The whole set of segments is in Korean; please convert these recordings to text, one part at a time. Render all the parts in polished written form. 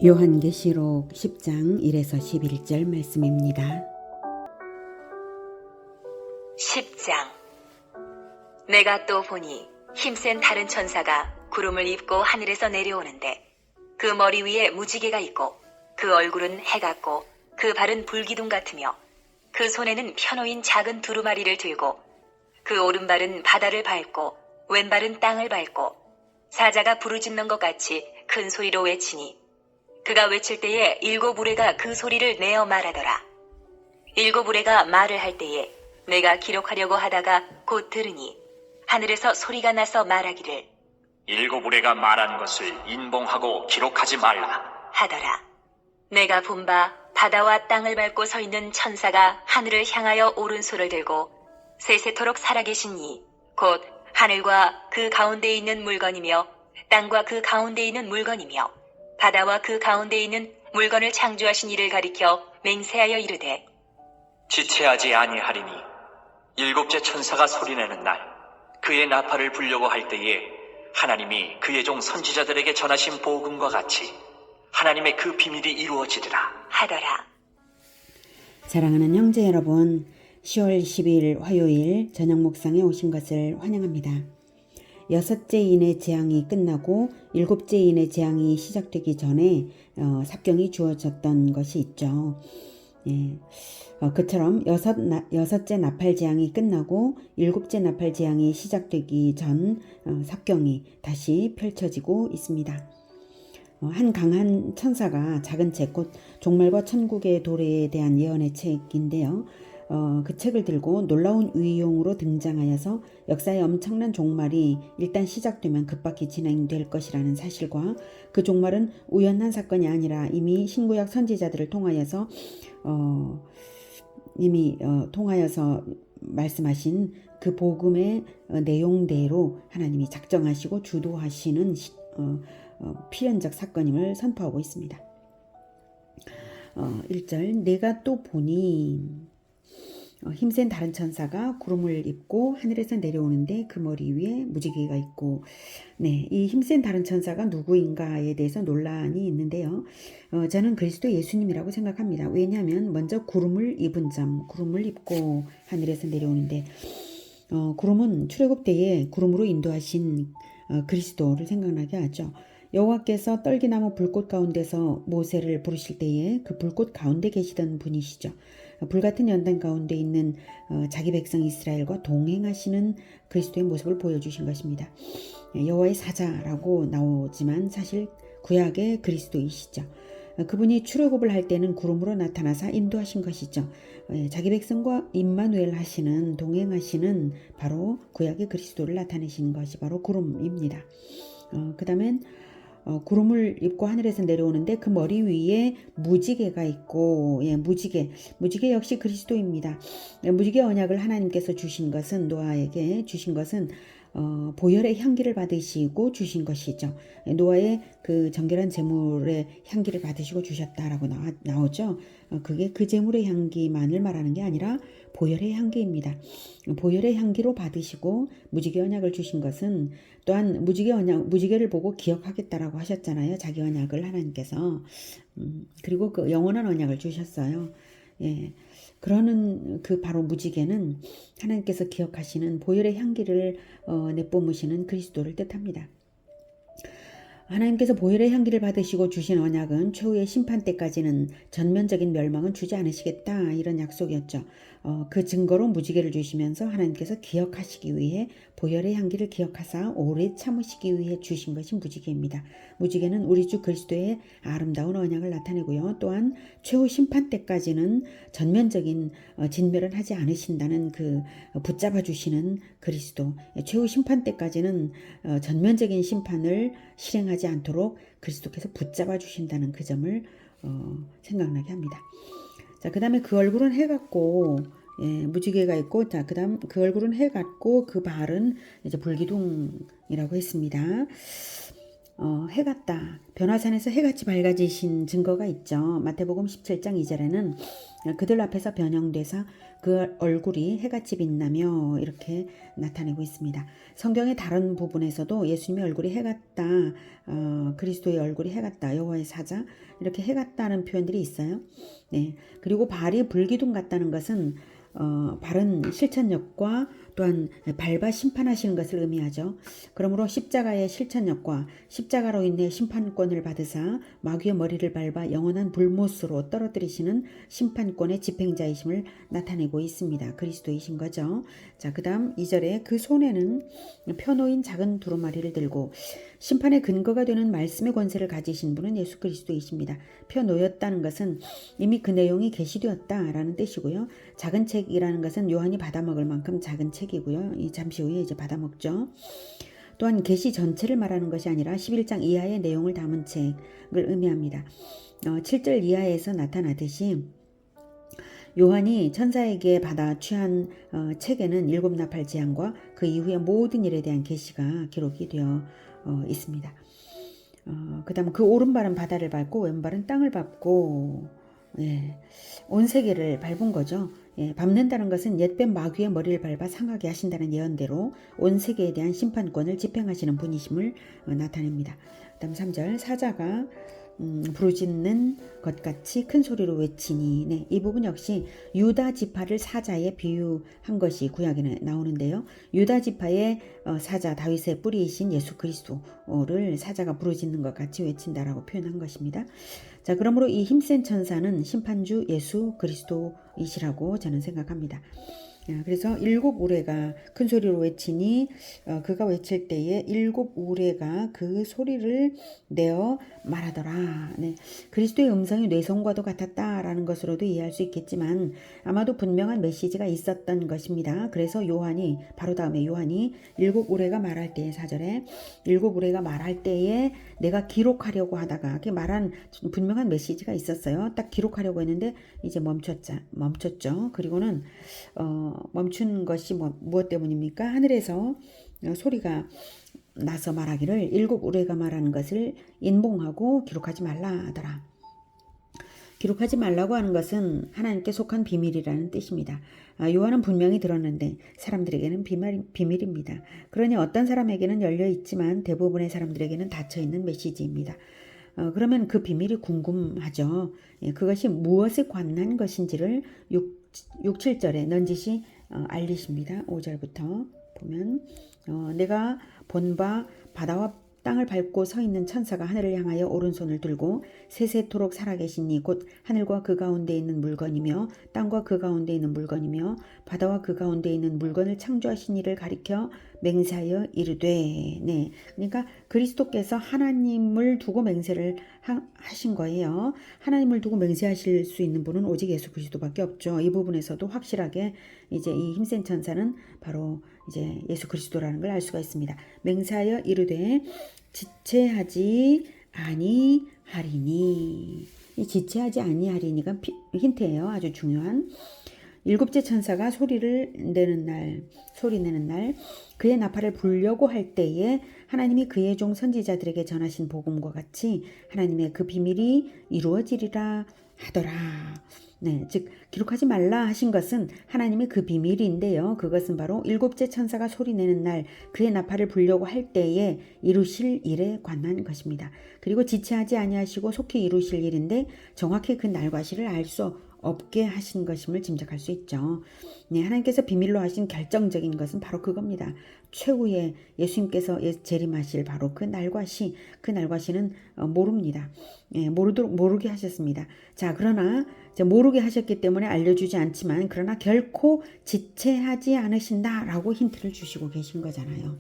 요한계시록 10장 1에서 11절 말씀입니다. 10장. 내가 또 보니 힘센 다른 천사가 구름을 입고 하늘에서 내려오는데 그 머리 위에 무지개가 있고 그 얼굴은 해 같고 그 발은 불기둥 같으며 그 손에는 펴놓인 작은 두루마리를 들고 그 오른발은 바다를 밟고 왼발은 땅을 밟고 사자가 부르짖는 것 같이 큰 소리로 외치니 그가 외칠 때에 일곱 우레가 그 소리를 내어 말하더라. 일곱 우레가 말을 할 때에 내가 기록하려고 하다가 곧 들으니 하늘에서 소리가 나서 말하기를 일곱 우레가 말한 것을 인봉하고 기록하지 말라 하더라. 내가 본 바 바다와 땅을 밟고 서 있는 천사가 하늘을 향하여 오른손을 들고 세세토록 살아계신 이 곧 하늘과 그 가운데에 있는 물건이며 땅과 그 가운데에 있는 물건이며 바다와 그 가운데에 있는 물건을 창조하신 이를 가리켜 맹세하여 이르되 지체하지 아니하리니 일곱째 천사가 소리내는 날 그의 나팔을 불려고 할 때에 하나님이 그의 종 선지자들에게 전하신 복음과 같이 하나님의 그 비밀이 이루어지리라 하더라. 사랑하는 형제 여러분, 10월 10일 화요일 저녁 목상에 오신 것을 환영합니다. 여섯째 인의 재앙이 끝나고 일곱째 인의 재앙이 시작되기 전에 삽경이 주어졌던 것이 있죠. 예. 그처럼 여섯째 나팔 재앙이 끝나고 일곱째 나팔 재앙이 시작되기 전 삽경이 다시 펼쳐지고 있습니다. 한 강한 천사가 작은 책, 곧 종말과 천국의 도래에 대한 예언의 책인데요. 그 책을 들고 놀라운 위용으로 등장하여서 역사의 엄청난 종말이 일단 시작되면 급박히 진행될 것이라는 사실과 그 종말은 우연한 사건이 아니라 이미 신구약 선지자들을 통하여서 말씀하신 그 복음의 내용대로 하나님이 작정하시고 주도하시는 필연적 사건임을 선포하고 있습니다. 1절 내가 또 보니 힘센 다른 천사가 구름을 입고 하늘에서 내려오는데 그 머리 위에 무지개가 있고, 이 힘센 다른 천사가 누구인가에 대해서 논란이 있는데요. 저는 그리스도 예수님이라고 생각합니다. 왜냐하면 먼저 구름을 입은 점, 구름을 입고 하늘에서 내려오는데 구름은 출애굽 때에 구름으로 인도하신 그리스도를 생각나게 하죠. 여호와께서 떨기나무 불꽃 가운데서 모세를 부르실 때에 그 불꽃 가운데 계시던 분이시죠. 불같은 연단 가운데 있는 자기 백성 이스라엘과 동행하시는 그리스도의 모습을 보여주신 것입니다. 여호와의 사자라고 나오지만 사실 구약의 그리스도이시죠. 그분이 출애굽을 할 때는 구름으로 나타나사 인도하신 것이죠. 자기 백성과 임마누엘 하시는 동행하시는 바로 구약의 그리스도를 나타내시는 것이 바로 구름입니다. 그 다음엔 구름을 입고 하늘에서 내려오는데 그 머리 위에 무지개가 있고, 무지개 역시 그리스도입니다. 무지개 언약을 하나님께서 주신 것은, 노아에게 주신 것은 보혈의 향기를 받으시고 주신 것이죠. 노아의 그 정결한 제물의 향기를 받으시고 주셨다라고 나오죠. 그게 그 제물의 향기만을 말하는 게 아니라 보혈의 향기입니다. 보혈의 향기로 받으시고 무지개 언약을 주신 것은 또한 무지개를 보고 기억하겠다라고 하셨잖아요. 자기 언약을 하나님께서. 그리고 그 영원한 언약을 주셨어요. 그러는 그 바로 무지개는 하나님께서 기억하시는 보혈의 향기를 내뿜으시는 그리스도를 뜻합니다. 하나님께서 보혈의 향기를 받으시고 주신 언약은 최후의 심판 때까지는 전면적인 멸망은 주지 않으시겠다, 이런 약속이었죠. 그 증거로 무지개를 주시면서 하나님께서 기억하시기 위해 보혈의 향기를 기억하사 오래 참으시기 위해 주신 것이 무지개입니다. 무지개는 우리 주 그리스도의 아름다운 언약을 나타내고요. 또한 최후 심판 때까지는 전면적인 진멸은 하지 않으신다는 그 붙잡아 주시는 그리스도, 최후 심판 때까지는 전면적인 심판을 실행하지 않도록 그리스도께서 붙잡아 주신다는 그 점을 생각나게 합니다. 자, 그 다음에 그 얼굴은 해 같고, 무지개가 있고, 자, 그 다음 그 얼굴은 해 같고 그 발은 이제 불기둥이라고 했습니다. 해 같다. 변화산에서 해같이 밝아지신 증거가 있죠. 마태복음 17장 2절에는 그들 앞에서 변형돼서 그 얼굴이 해같이 빛나며 이렇게 나타내고 있습니다. 성경의 다른 부분에서도 예수님의 얼굴이 해 같다, 그리스도의 얼굴이 해 같다, 여호와의 사자 이렇게 해 같다는 표현들이 있어요. 네. 그리고 발이 불기둥 같다는 것은 바른 실천력과 또한 밟아 심판하시는 것을 의미하죠. 그러므로 십자가의 실천력과 십자가로 인해 심판권을 받으사 마귀의 머리를 밟아 영원한 불못으로 떨어뜨리시는 심판권의 집행자이심을 나타내고 있습니다. 그리스도이신 거죠. 자, 그 다음 2절에 그 손에는 펴놓인 작은 두루마리를 들고 심판의 근거가 되는 말씀의 권세를 가지신 분은 예수 그리스도이십니다. 펴놓였다는 것은 이미 그 내용이 계시되었다라는 뜻이고요. 작은 책이라는 것은 요한이 받아먹을 만큼 작은 책이고요. 이 잠시 후에 이제 받아먹죠. 또한 계시 전체를 말하는 것이 아니라 11장 이하의 내용을 담은 책을 의미합니다. 7절 이하에서 나타나듯이 요한이 천사에게 받아 취한 책에는 7나팔 재앙과 그 이후의 모든 일에 대한 계시가 기록이 되어 있습니다. 그 다음 그 오른발은 바다를 밟고 왼발은 땅을 밟고 온 세계를 밟은 거죠. 밟는다는 것은 옛뱀 마귀의 머리를 밟아 상하게 하신다는 예언대로 온 세계에 대한 심판권을 집행하시는 분이심을 나타냅니다. 그 다음 3절 사자가 부르짖는 것 같이 큰 소리로 외치니 이 부분 역시 유다 지파를 사자에 비유한 것이 구약에 나오는데요. 유다 지파의 사자 다윗의 뿌리이신 예수 그리스도를 사자가 부르짖는 것 같이 외친다라고 표현한 것입니다. 자, 그러므로 이 힘센 천사는 심판주 예수 그리스도이시라고 저는 생각합니다. 그래서 7 우레가 큰 소리로 외치니 그가 외칠 때에 7 우레가 그 소리를 내어 말하더라. 네. 그리스도의 음성이 뇌성과도 같았다라는 것으로도 이해할 수 있겠지만 아마도 분명한 메시지가 있었던 것입니다. 그래서 요한이 바로 다음에 요한이 7 우레가 말할 때에 4절에 7 우레가 말할 때에 내가 기록하려고 하다가 말한 분명한 메시지가 있었어요. 딱 기록하려고 했는데 이제 멈췄죠. 그리고는 멈춘 것이 무엇 때문입니까? 하늘에서 소리가 나서 말하기를 7 우레가 말하는 것을 인봉하고 기록하지 말라 하더라. 기록하지 말라고 하는 것은 하나님께 속한 비밀이라는 뜻입니다. 요한은 분명히 들었는데 사람들에게는 비밀입니다. 그러니 어떤 사람에게는 열려 있지만 대부분의 사람들에게는 닫혀 있는 메시지입니다. 그러면 그 비밀이 궁금하죠. 그것이 무엇에 관한 것인지를 6, 7절에 넌지시 알리십니다. 5절부터 보면 내가 본 바 바다와 땅을 밟고 서 있는 천사가 하늘을 향하여 오른손을 들고 세세토록 살아계시니 곧 하늘과 그 가운데 있는 물건이며 땅과 그 가운데 있는 물건이며 바다와 그 가운데 있는 물건을 창조하신 이를 가리켜 맹세하여 이르되 그러니까 그리스도께서 하나님을 두고 맹세를 하신 거예요. 하나님을 두고 맹세하실 수 있는 분은 오직 예수 그리스도밖에 없죠. 이 부분에서도 확실하게 이제 이 힘센 천사는 바로 이제 예수 그리스도라는 걸 알 수가 있습니다. 맹세하여 이르되 지체하지 아니하리니. 이 지체하지 아니하리니가 힌트예요. 아주 중요한. 7째 천사가 소리 내는 날 그의 나팔을 불려고 할 때에 하나님이 그의 종 선지자들에게 전하신 복음과 같이 하나님의 그 비밀이 이루어지리라 하더라. 즉 기록하지 말라 하신 것은 하나님의 그 비밀인데요. 그것은 바로 7째 천사가 소리내는 날 그의 나팔을 불려고 할 때에 이루실 일에 관한 것입니다. 그리고 지체하지 아니하시고 속히 이루실 일인데 정확히 그 날과 시를 알 수 없게 하신 것임을 짐작할 수 있죠. 하나님께서 비밀로 하신 결정적인 것은 바로 그겁니다. 최후의 예수님께서 재림하실 바로 그 날과 시는 모릅니다. 모르게 하셨습니다. 자, 그러나 모르게 하셨기 때문에 알려주지 않지만 그러나 결코 지체하지 않으신다라고 힌트를 주시고 계신 거잖아요.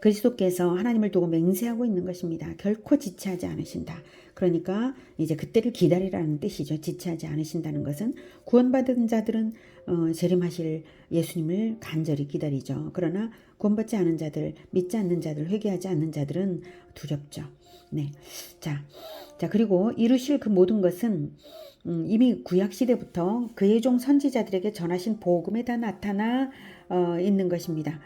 그리스도께서 하나님을 두고 맹세하고 있는 것입니다. 결코 지체하지 않으신다. 그러니까 이제 그때를 기다리라는 뜻이죠. 지체하지 않으신다는 것은 구원받은 자들은 재림하실 예수님을 간절히 기다리죠. 그러나 구원받지 않은 자들, 믿지 않는 자들, 회개하지 않는 자들은 두렵죠. 자, 그리고 이루실 그 모든 것은 이미 구약시대부터 그의 종 선지자들에게 전하신 복음에 다 나타나 있는 것입니다.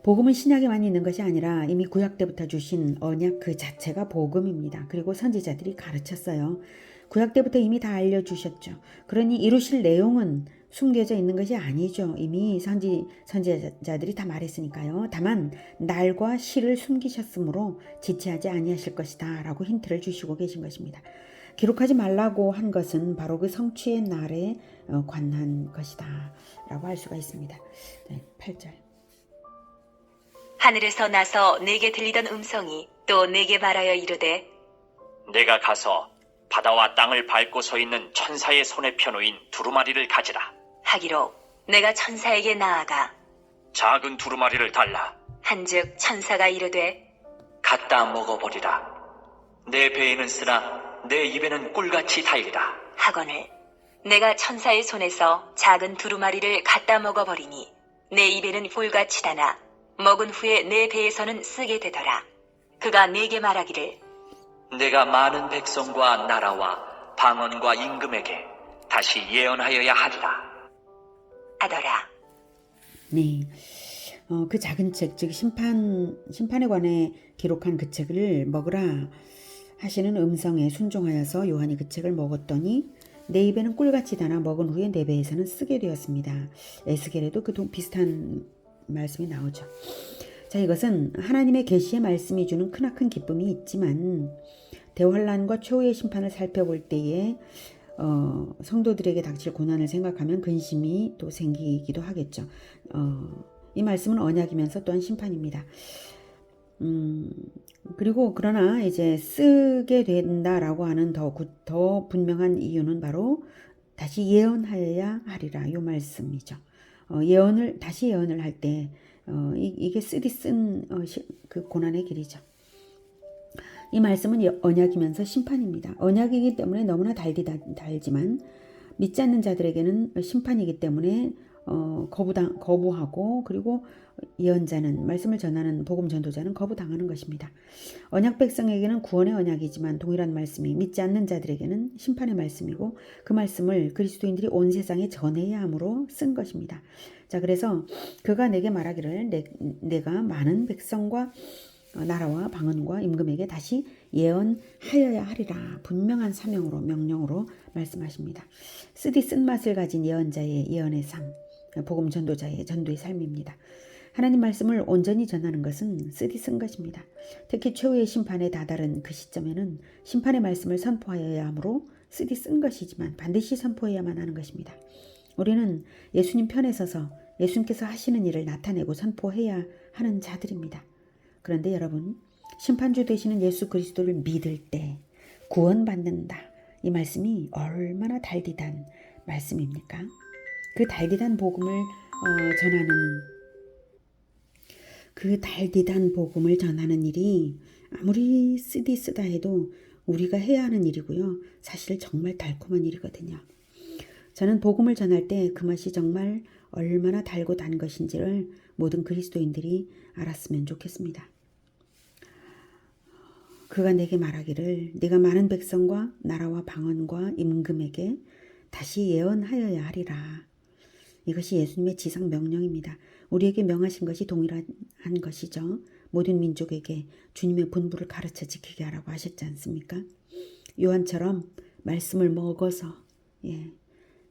복음은 신약에만 있는 것이 아니라 이미 구약 때부터 주신 언약 그 자체가 복음입니다. 그리고 선지자들이 가르쳤어요. 구약 때부터 이미 다 알려주셨죠. 그러니 이루실 내용은 숨겨져 있는 것이 아니죠. 이미 선지자들이 다 말했으니까요. 다만 날과 시를 숨기셨으므로 지체하지 아니하실 것이다 라고 힌트를 주시고 계신 것입니다. 기록하지 말라고 한 것은 바로 그 성취의 날에 관한 것이다 라고 할 수가 있습니다. 네, 8절. 하늘에서 나서 내게 들리던 음성이 또 내게 말하여 이르되 내가 가서 바다와 땅을 밟고 서 있는 천사의 손에 펴놓인 두루마리를 가지라. 하기로 내가 천사에게 나아가 작은 두루마리를 달라. 한즉 천사가 이르되 갖다 먹어버리라. 내 배에는 쓰나 내 입에는 꿀같이 달리라. 하거늘 내가 천사의 손에서 작은 두루마리를 갖다 먹어버리니 내 입에는 꿀같이 다나 먹은 후에 내 배에서는 쓰게 되더라. 그가 내게 말하기를 내가 많은 백성과 나라와 방언과 임금에게 다시 예언하여야 하리라. 하더라. 네. 그 작은 책, 즉 심판에 관해 기록한 그 책을 먹으라 하시는 음성에 순종하여서 요한이 그 책을 먹었더니 내 입에는 꿀같이 다나 먹은 후에 내 배에서는 쓰게 되었습니다. 에스겔에도 그 비슷한 말씀이 나오죠. 자, 이것은 하나님의 계시의 말씀이 주는 크나큰 기쁨이 있지만 대환란과 최후의 심판을 살펴볼 때에 성도들에게 닥칠 고난을 생각하면 근심이 또 생기기도 하겠죠. 이 말씀은 언약이면서 또한 심판입니다. 그리고 그러나 이제 쓰게 된다라고 하는 더 분명한 이유는 바로 다시 예언하여야 하리라 이 말씀이죠. 다시 예언을 할 때 이게 쓴 그 고난의 길이죠. 이 말씀은 언약이면서 심판입니다. 언약이기 때문에 너무나 달지만 믿지 않는 자들에게는 심판이기 때문에 거부하고 그리고 예언자는 말씀을 전하는 복음 전도자는 거부당하는 것입니다. 언약 백성에게는 구원의 언약이지만 동일한 말씀이 믿지 않는 자들에게는 심판의 말씀이고 그 말씀을 그리스도인들이 온 세상에 전해야 함으로 쓴 것입니다. 자, 그래서 그가 내게 말하기를 내가 많은 백성과 나라와 방언과 임금에게 다시 예언하여야 하리라. 분명한 사명으로 명령으로 말씀하십니다. 쓰디 쓴맛을 가진 예언자의 예언의 삶, 복음 전도자의 전도의 삶입니다. 하나님 말씀을 온전히 전하는 것은 쓰디 쓴 것입니다. 특히 최후의 심판에 다다른 그 시점에는 심판의 말씀을 선포하여야 하므로 쓰디 쓴 것이지만 반드시 선포해야만 하는 것입니다. 우리는 예수님 편에 서서 예수님께서 하시는 일을 나타내고 선포해야 하는 자들입니다. 그런데 여러분, 심판주 되시는 예수 그리스도를 믿을 때 구원받는다. 이 말씀이 얼마나 달디단 말씀입니까? 그 달디단 복음을 전하는 일이 아무리 쓰다 해도 우리가 해야 하는 일이고요. 사실 정말 달콤한 일이거든요. 저는 복음을 전할 때 그 맛이 정말 얼마나 달고 단 것인지를 모든 그리스도인들이 알았으면 좋겠습니다. 그가 내게 말하기를 네가 많은 백성과 나라와 방언과 임금에게 다시 예언하여야 하리라. 이것이 예수님의 지상 명령입니다. 우리에게 명하신 것이 동일한 것이죠. 모든 민족에게 주님의 분부를 가르쳐 지키게 하라고 하셨지 않습니까? 요한처럼 말씀을 먹어서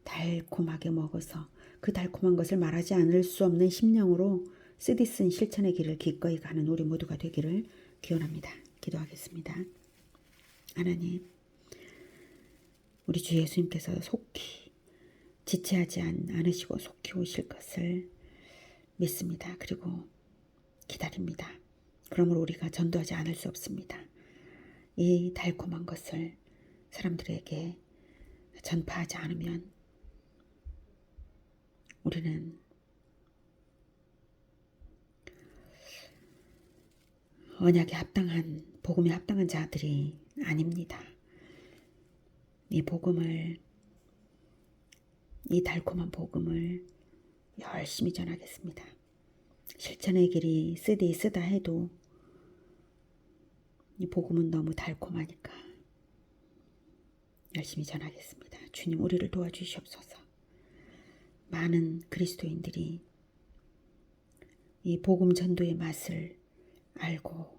달콤하게 먹어서 그 달콤한 것을 말하지 않을 수 없는 심령으로 쓰디쓴 실천의 길을 기꺼이 가는 우리 모두가 되기를 기원합니다. 기도하겠습니다. 하나님, 우리 주 예수님께서 속히 지체하지 않으시고 속히 오실 것을 믿습니다. 그리고 기다립니다. 그러므로 우리가 전도하지 않을 수 없습니다. 이 달콤한 것을 사람들에게 전파하지 않으면 우리는 언약에 합당한 복음에 합당한 자들이 아닙니다. 이 달콤한 복음을 열심히 전하겠습니다. 실천의 길이 쓰다 해도 이 복음은 너무 달콤하니까 열심히 전하겠습니다. 주님, 우리를 도와주시옵소서. 많은 그리스도인들이 이 복음 전도의 맛을 알고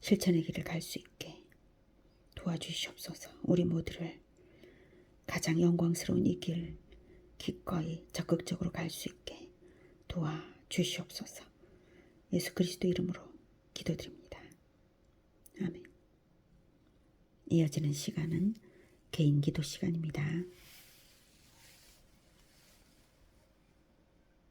실천의 길을 갈 수 있게 도와주시옵소서. 우리 모두를 가장 영광스러운 이 길 기꺼이 적극적으로 갈 수 있게 도와주시옵소서. 예수 그리스도 이름으로 기도드립니다. 아멘. 이어지는 시간은 개인 기도 시간입니다.